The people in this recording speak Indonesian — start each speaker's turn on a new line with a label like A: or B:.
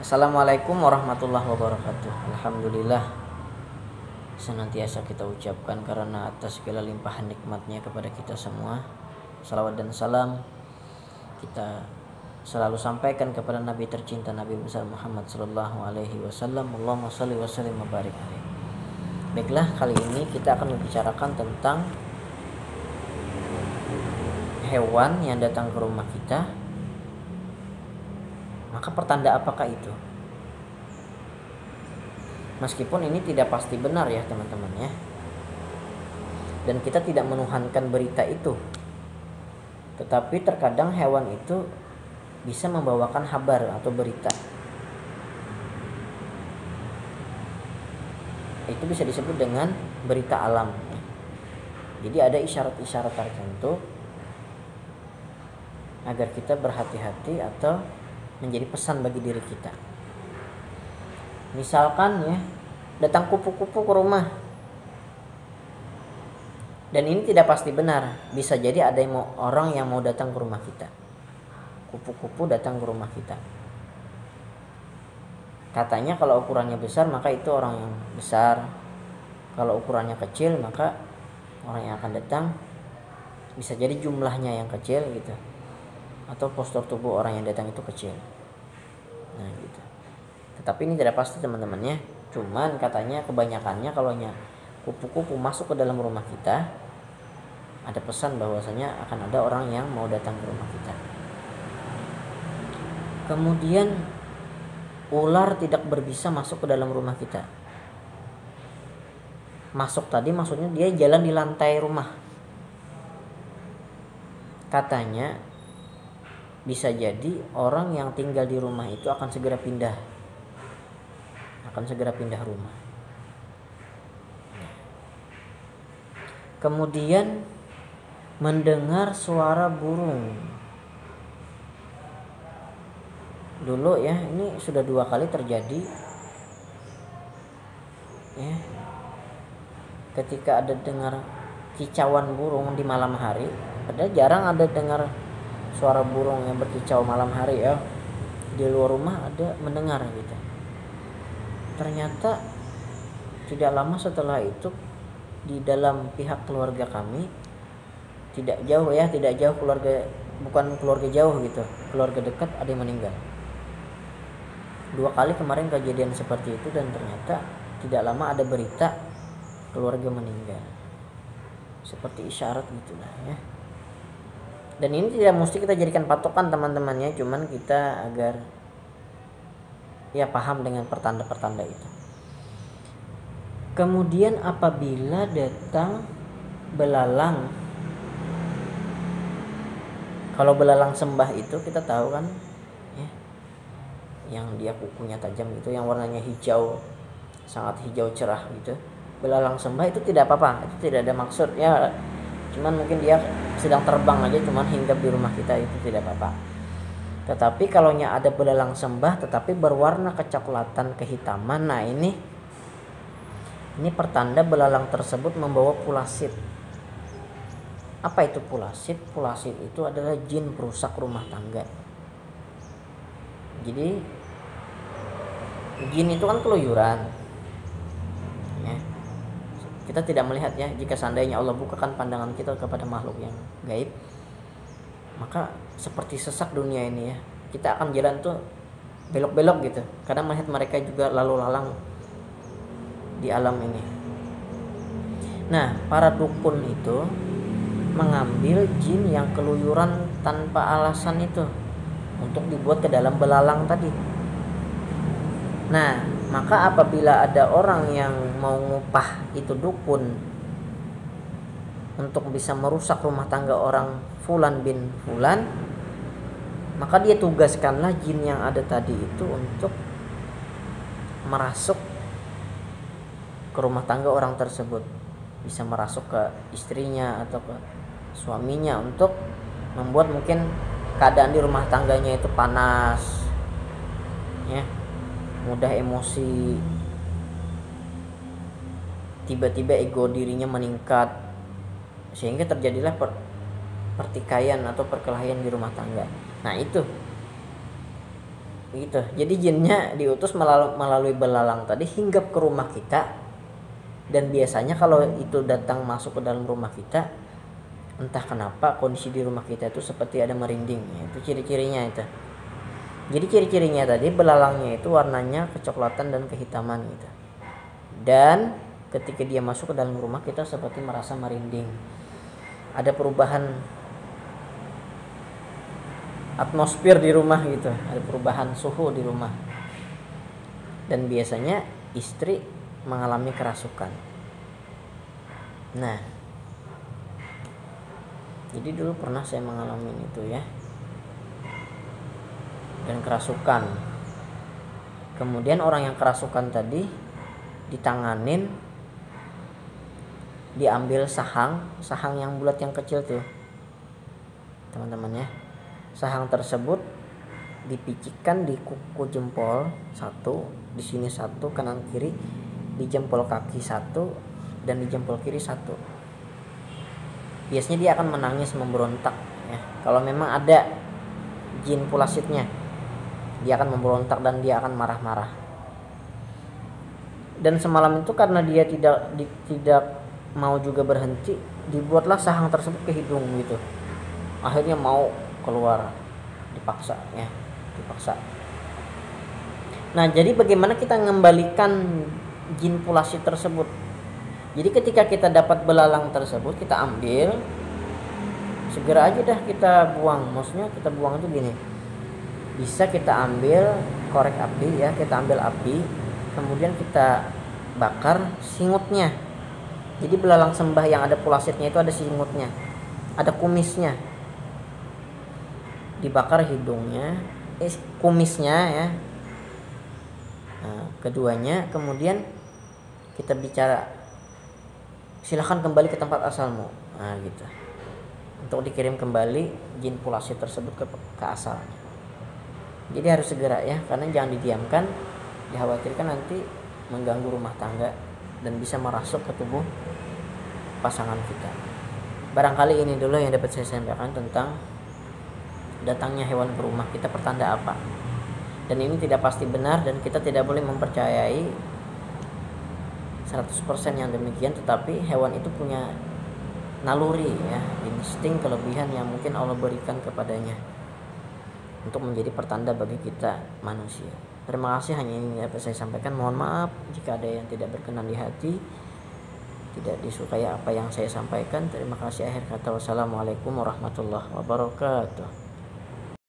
A: Assalamualaikum warahmatullahi wabarakatuh. Alhamdulillah senantiasa kita ucapkan karena atas segala limpahan nikmatnya kepada kita semua. Salawat dan salam kita selalu sampaikan kepada Nabi tercinta, Nabi besar Muhammad sallallahu alaihi wasallam. Allahumma shalli wa sallim wa barik alaihi. Baiklah, kali ini kita akan membicarakan tentang hewan yang datang ke rumah kita. Maka pertanda apakah itu? Meskipun ini tidak pasti benar ya teman-teman ya. Dan kita tidak menuhankan berita itu. Tetapi terkadang hewan itu bisa membawakan kabar atau berita. Itu bisa disebut dengan berita alam. Jadi ada isyarat-isyarat tertentu agar kita berhati-hati atau menjadi pesan bagi diri kita. Misalkan ya, datang kupu-kupu ke rumah. Dan ini tidak pasti benar. Bisa jadi ada orang yang mau datang ke rumah kita. Kupu-kupu datang ke rumah kita. Katanya kalau ukurannya besar maka itu orang yang besar. Kalau ukurannya kecil maka orang yang akan datang bisa jadi jumlahnya yang kecil gitu. Atau postur tubuh orang yang datang itu kecil. Nah gitu. Tetapi ini tidak pasti teman-teman ya. Cuman katanya kebanyakannya kalau kupu-kupu masuk ke dalam rumah kita, ada pesan bahwasanya akan ada orang yang mau datang ke rumah kita. Kemudian ular tidak berbisa masuk ke dalam rumah kita. Masuk tadi maksudnya dia jalan di lantai rumah. Katanya bisa jadi orang yang tinggal di rumah itu akan segera pindah rumah. Kemudian mendengar suara burung. Dulu ya, ini sudah 2 kali terjadi ya. Ketika ada dengar kicauan burung di malam hari, padahal jarang ada dengar suara burung yang berkicau malam hari ya. Di luar rumah ada mendengar gitu. Ternyata tidak lama setelah itu di dalam pihak keluarga kami, tidak jauh keluarga, bukan keluarga jauh gitu, keluarga dekat ada yang meninggal. 2 kali kemarin kejadian seperti itu dan ternyata tidak lama ada berita keluarga meninggal. Seperti isyarat gitulah ya. Dan ini tidak mesti kita jadikan patokan teman-temannya, cuman kita agar ya paham dengan pertanda-pertanda itu. Kemudian apabila datang belalang, kalau belalang sembah itu kita tahu kan ya, yang dia kukunya tajam itu, yang warnanya hijau, sangat hijau cerah gitu. Belalang sembah itu tidak apa-apa, itu tidak ada maksud ya. Cuman mungkin dia sedang terbang aja, cuman hinggap di rumah kita, itu tidak apa-apa. Tetapi kalau ada belalang sembah tetapi berwarna kecoklatan kehitaman, nah ini pertanda belalang tersebut membawa pulasid. Apa itu pulasid? Pulasid itu adalah jin perusak rumah tangga. Jadi jin itu kan keluyuran ya. Kita tidak melihat ya, jika seandainya Allah bukakan pandangan kita kepada makhluk yang gaib, maka seperti sesak dunia ini ya. Kita akan jalan tuh belok-belok gitu, karena melihat mereka juga lalu lalang di alam ini. Nah, para dukun itu mengambil jin yang keluyuran tanpa alasan itu untuk dibuat ke dalam belalang tadi. Nah, maka apabila ada orang yang mau ngupah itu dukun untuk bisa merusak rumah tangga orang Fulan bin Fulan, maka dia tugaskanlah jin yang ada tadi itu untuk merasuk ke rumah tangga orang tersebut. Bisa merasuk ke istrinya atau ke suaminya untuk membuat mungkin keadaan di rumah tangganya itu panas ya, mudah emosi, tiba-tiba ego dirinya meningkat, sehingga terjadilah pertikaian atau perkelahian di rumah tangga. Nah Begitu. Jadi jinnya diutus melalui belalang tadi hinggap ke rumah kita. Dan biasanya kalau itu datang masuk ke dalam rumah kita, entah kenapa kondisi di rumah kita itu seperti ada merinding. Itu ciri-cirinya itu. Jadi ciri-cirinya tadi belalangnya itu warnanya kecoklatan dan kehitaman gitu. Dan ketika dia masuk ke dalam rumah kita seperti merasa merinding. Ada perubahan atmosfer di rumah gitu, ada perubahan suhu di rumah. Dan biasanya istri mengalami kerasukan. Nah, jadi dulu pernah saya mengalami itu ya. Dan kerasukan. Kemudian orang yang kerasukan tadi ditanganin, diambil sahang yang bulat yang kecil tuh, teman-teman ya. Sahang tersebut dipicikkan di kuku jempol satu, di sini satu, kanan kiri, di jempol kaki satu, dan di jempol kiri satu. Biasanya dia akan menangis memberontak ya. Kalau memang ada jin pulasitnya, dia akan memberontak dan dia akan marah-marah. Dan semalam itu karena dia tidak mau juga berhenti, dibuatlah sahang tersebut ke hidung gitu. Akhirnya mau keluar, dipaksa. Nah, jadi bagaimana kita mengembalikan jin pulasit tersebut? Jadi ketika kita dapat belalang tersebut, kita ambil, segera aja dah kita buang. Maksudnya kita buang itu gini, bisa kita ambil korek api ya, kita ambil api, kemudian kita bakar singutnya. Jadi belalang sembah yang ada pulasitnya itu ada singutnya, ada kumisnya. Dibakar hidungnya, kumisnya ya. Nah, keduanya, kemudian kita bicara, silakan kembali ke tempat asalmu. Nah, gitu. Untuk dikirim kembali jin pulasit tersebut ke asalnya. Jadi harus segera ya, karena jangan didiamkan, dikhawatirkan nanti mengganggu rumah tangga dan bisa merasuk ke tubuh pasangan kita. Barangkali ini dulu yang dapat saya sampaikan tentang datangnya hewan ke rumah kita pertanda apa. Dan ini tidak pasti benar dan kita tidak boleh mempercayai 100% yang demikian, tetapi hewan itu punya naluri ya, insting, kelebihan yang mungkin Allah berikan kepadanya untuk menjadi pertanda bagi kita manusia. Terima kasih, hanya ini dapat saya sampaikan. Mohon maaf jika ada yang tidak berkenan di hati, tidak disukai apa yang saya sampaikan. Terima kasih. Akhir kata, wassalamualaikum warahmatullahi wabarakatuh.